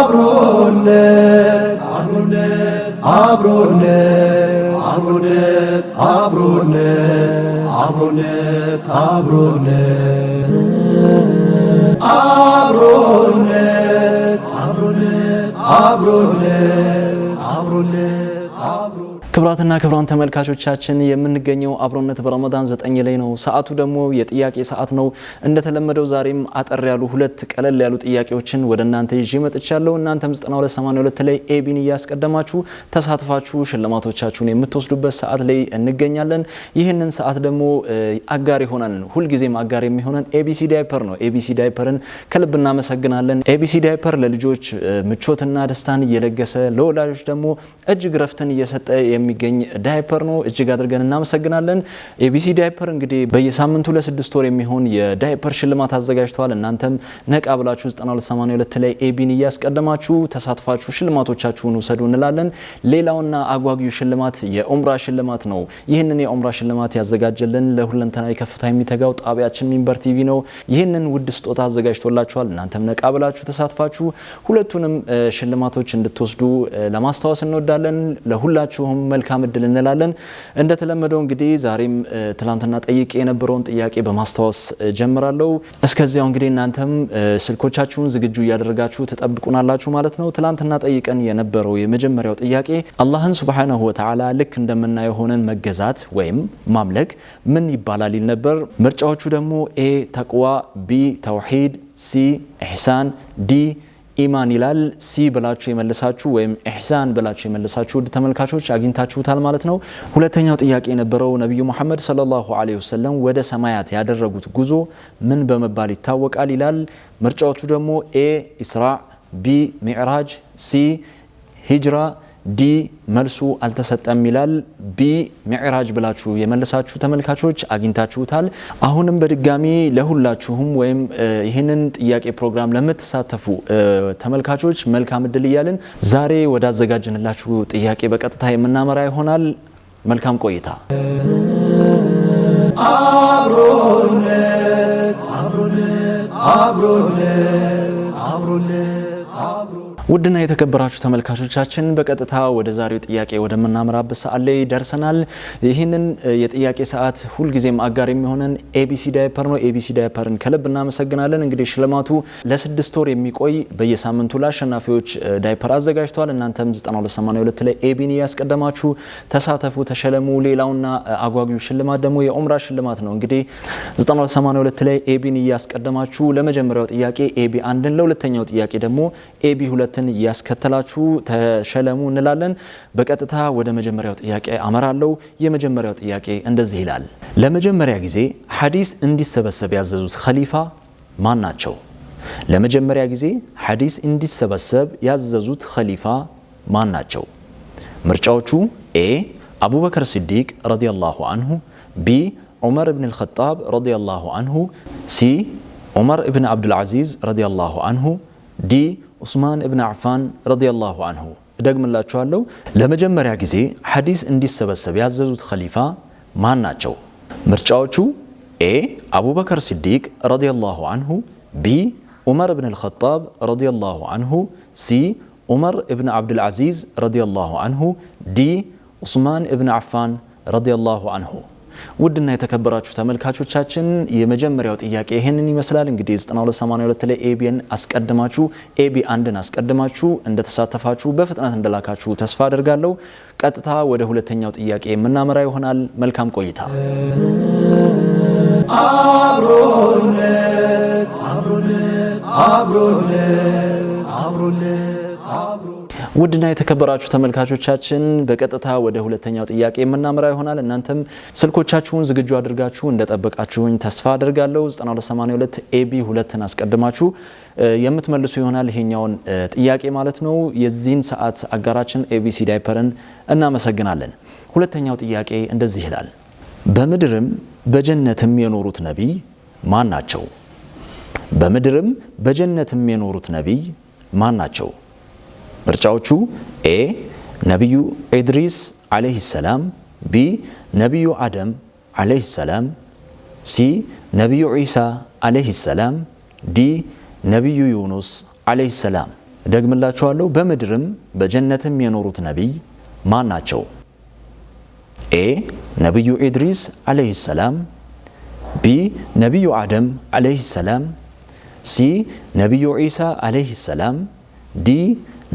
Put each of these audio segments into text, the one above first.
አብሮነት አብሮነት አብሮነት አብሮነት አብሮነት አብሮነት አብሮነት አብሮነት አብሮነት አብሮነት ክብራትና ክብራን ተመልካቾቻችን የምንገኘው አብሮነት በረመዳን 9 ላይ ነው። ሰዓቱ ደግሞ የጥያቄ ሰዓት ነው። እንደተለመደው ዛሬም አጠር ያሉ ሁለት ቀለል ያሉ ጥያቄዎችን ወደ እናንተ ይዤ መጥቻለሁ። እናንተም 9282 ላይ ኤቢን እያስቀደማችሁ ተሳትፋችሁ ሽልማቶቻችሁን የምትወስዱበት ሰዓት ላይ እንገኛለን። ይህንን ሰዓት ደግሞ አጋር ይሆናል፣ ሁልጊዜም አጋር የሚሆነን ኤቢሲ ዳይፐር ነው። ኤቢሲ ዳይፐርን ከልብ እናመሰግናለን። ኤቢሲ ዳይፐር ለልጆች ምቾትና ደስታን እየለገሰ ለወላጆች ደግሞ እጅግ ረፍትን እየሰጠ የሚገኝ ዳይፐር ነው። እጅግ አድርገን እናመሰግናለን። ኤቢሲ ዳይፐር እንግዲህ በየሳምንቱ ለ6 ወር የሚሆን የዳይፐር ሽልማት አዘጋጅተዋል። እናንተም ነቃ ብላችሁ 9282 ላይ ኤቢን እያስቀደማችሁ ተሳትፋችሁ ሽልማቶቻችሁን ውሰዱ እንላለን። ሌላውና አጓጊው ሽልማት የኡምራ ሽልማት ነው። ይህንን የኡምራ ሽልማት ያዘጋጀልን ለሁለንተናዊ ከፍታ የሚተጋው ጣቢያችን ሚንበር ቲቪ ነው። ይህንን ውድ ስጦታ አዘጋጅቶላችኋል። እናንተም ነቃ ብላችሁ ተሳትፋችሁ ሁለቱንም ሽልማቶች እንድትወስዱ ለማስታወስ እንወዳለን። ለሁላችሁም መልካም እድል እንላለን። እንደተለመደው እንግዲህ ዛሬም ትላንትና ጠይቄ የነበረውን ጥያቄ በማስታወስ ጀምራለሁ። እስከዚያው እንግዲህ እናንተም ስልኮቻችሁን ዝግጁ እያደረጋችሁ ተጠብቁናላችሁ ማለት ነው። ትላንትና ጠይቀን የነበረው የመጀመሪያው ጥያቄ አላህን ሱብሓነሁ ወተዓላ ልክ እንደምናየው ሆነን መገዛት ወይም ማምለክ ምን ይባላል ይል ነበር። ምርጫዎቹ ደግሞ ኤ ተቅዋ፣ ቢ ተውሂድ፣ ሲ ኢሕሳን፣ ዲ ኢማን ይላል። ሲ ብላችሁ የመለሳችሁ ወይም ኢሕሳን ብላችሁ የመለሳችሁ ውድ ተመልካቾች አግኝታችሁታል ማለት ነው። ሁለተኛው ጥያቄ የነበረው ነብዩ መሐመድ ሰለላሁ ዐለይሂ ወሰለም ወደ ሰማያት ያደረጉት ጉዞ ምን በመባል ይታወቃል ይላል። ምርጫዎቹ ደግሞ ኤ ኢስራእ፣ ቢ ሚዕራጅ፣ ሲ ሂጅራ፣ ዲ መልሱ አልተሰጠም ይላል። ቢ ሚዕራጅ ብላችሁ የመለሳችሁ ተመልካቾች አግኝታችሁታል። አሁንም በድጋሚ ለሁላችሁም ወይም ይህንን ጥያቄ ፕሮግራም ለምትሳተፉ ተመልካቾች መልካም እድል እያልን ዛሬ ወዳዘጋጀንላችሁ ጥያቄ በቀጥታ የምናመራ ይሆናል። መልካም ቆይታ። አብሮነት አብሮነት አብሮነት አብሮነት ውድና የተከበራችሁ ተመልካቾቻችን በቀጥታ ወደ ዛሬው ጥያቄ ወደምናመራበት ሰዓት ላይ ደርሰናል። ይህንን የጥያቄ ሰዓት ሁልጊዜም አጋር የሚሆነን ኤቢሲ ዳይፐር ነው። ኤቢሲ ዳይፐርን ከልብ እናመሰግናለን። እንግዲህ ሽልማቱ ለ6 ወር የሚቆይ በየሳምንቱ ለአሸናፊዎች ዳይፐር አዘጋጅተዋል። እናንተም 9282 ላይ ኤቢን እያስቀደማችሁ ተሳተፉ፣ ተሸለሙ። ሌላውና አጓጊው ሽልማት ደግሞ የኡምራ ሽልማት ነው። እንግዲህ 9282 ላይ ኤቢን እያስቀደማችሁ ለመጀመሪያው ጥያቄ ኤቢ 1ን፣ ለሁለተኛው ጥያቄ ደግሞ ኤቢ 2ን ያስከተላችሁ ተሸለሙ እንላለን። በቀጥታ ወደ መጀመሪያው ጥያቄ አመራለሁ። የመጀመሪያው ጥያቄ እንደዚህ ይላል። ለመጀመሪያ ጊዜ ሐዲስ እንዲሰበሰብ ያዘዙት ኸሊፋ ማን ናቸው? ለመጀመሪያ ጊዜ ሐዲስ እንዲሰበሰብ ያዘዙት ኸሊፋ ማን ናቸው? ምርጫዎቹ ኤ አቡበከር ሲዲቅ ረዲየላሁ አንሁ፣ ቢ ዑመር ኢብኑ አልኸጣብ ረዲየላሁ አንሁ፣ ሲ ዑመር ኢብኑ አብዱል አዚዝ ረዲየላሁ አንሁ፣ ዲ ዑስማን ኢብኑ አፍፋን ረዲየላሁ አንሁ። እደግምላችኋለሁ። ለመጀመሪያ ጊዜ ሐዲስ እንዲሰበሰብ ያዘዙት ኸሊፋ ማን ናቸው? ምርጫዎቹ ኤ አቡበከር ሲዲቅ ረዲየላሁ አንሁ፣ ቢ ዑመር ኢብኑ አልኸጣብ ረዲየላሁ አንሁ፣ ሲ ዑመር ኢብኑ አብዱል አዚዝ ረዲየላሁ አንሁ፣ ዲ ዑስማን ኢብኑ አፍፋን ረዲየላሁ አንሁ። ውድና የተከበራችሁ ተመልካቾቻችን የመጀመሪያው ጥያቄ ይሄንን ይመስላል። እንግዲህ 9282 ላይ ኤቢን አስቀድማችሁ ኤቢ 1ን አስቀድማችሁ እንደተሳተፋችሁ በፍጥነት እንደላካችሁ ተስፋ አደርጋለሁ። ቀጥታ ወደ ሁለተኛው ጥያቄ የምናመራ ይሆናል። መልካም ቆይታ። አብሮነት አብሮነት አብሮነት አብሮነት ውድና የተከበራችሁ ተመልካቾቻችን በቀጥታ ወደ ሁለተኛው ጥያቄ የምናመራ ይሆናል። እናንተም ስልኮቻችሁን ዝግጁ አድርጋችሁ እንደጠበቃችሁኝ ተስፋ አድርጋለሁ። 9282 ኤቢ 2ን አስቀድማችሁ የምትመልሱ ይሆናል ይሄኛውን ጥያቄ ማለት ነው። የዚህን ሰዓት አጋራችን ኤቢሲ ዳይፐርን እናመሰግናለን። ሁለተኛው ጥያቄ እንደዚህ ይላል። በምድርም በጀነትም የኖሩት ነቢይ ማን ናቸው? በምድርም በጀነትም የኖሩት ነቢይ ማን ናቸው? ምርጫዎቹ ኤ ነቢዩ ኢድሪስ ዓለይሂ ሰላም፣ ቢ ነቢዩ አደም ዓለይሂ ሰላም፣ ሲ ነቢዩ ዒሳ ዓለይሂ ሰላም፣ ዲ ነቢዩ ዩኑስ ዓለይሂ ሰላም። ደግምላችኋለሁ በምድርም በጀነትም የኖሩት ነብይ ማን ናቸው? ኤ ነብዩ ኢድሪስ አለይሂ ሰላም፣ ቢ ነብዩ አደም አለይሂ ሰላም፣ ሲ ነብዩ ኢሳ አለይሂ ሰላም፣ ዲ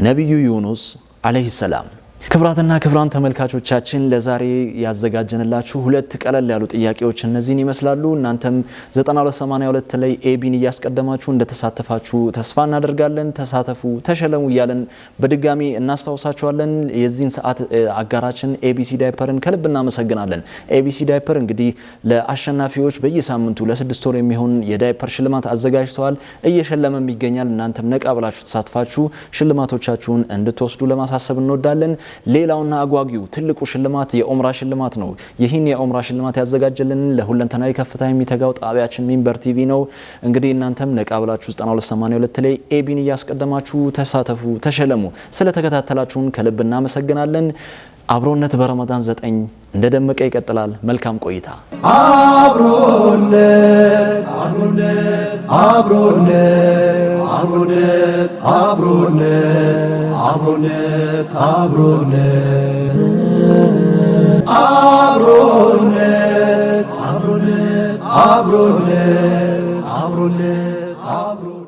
ነብዩ ዩኑስ አለይሂ ሰላም። ክብራትና ክብራን ተመልካቾቻችን ለዛሬ ያዘጋጀንላችሁ ሁለት ቀለል ያሉ ጥያቄዎች እነዚህን ይመስላሉ። እናንተም 9282 ላይ ኤቢን እያስቀደማችሁ እንደተሳተፋችሁ ተስፋ እናደርጋለን። ተሳተፉ፣ ተሸለሙ እያለን በድጋሚ እናስታውሳችኋለን። የዚህን ሰዓት አጋራችን ኤቢሲ ዳይፐርን ከልብ እናመሰግናለን። ኤቢሲ ዳይፐር እንግዲህ ለአሸናፊዎች በየሳምንቱ ለ6 ወር የሚሆን የዳይፐር ሽልማት አዘጋጅተዋል፣ እየሸለመም ይገኛል። እናንተም ነቃ ብላችሁ ተሳትፋችሁ ሽልማቶቻችሁን እንድትወስዱ ለማሳሰብ እንወዳለን። ሌላውና አጓጊው ትልቁ ሽልማት የኡምራ ሽልማት ነው። ይህን የኡምራ ሽልማት ያዘጋጀልን ለሁለንተናዊ ከፍታ የሚተጋው ጣቢያችን ሚንበር ቲቪ ነው። እንግዲህ እናንተም ነቃ ብላችሁ 9282 ላይ ኤቢን እያስቀደማችሁ ተሳተፉ፣ ተሸለሙ። ስለተከታተላችሁን ከልብ እናመሰግናለን። አብሮነት በረመዳን 9 እንደደመቀ ይቀጥላል። መልካም ቆይታ። አብሮነት አብሮነት አብሮነት አብሮነት አብሮነት አብሮነት አብሮነት አብሮነት አብሮነት አብሮነት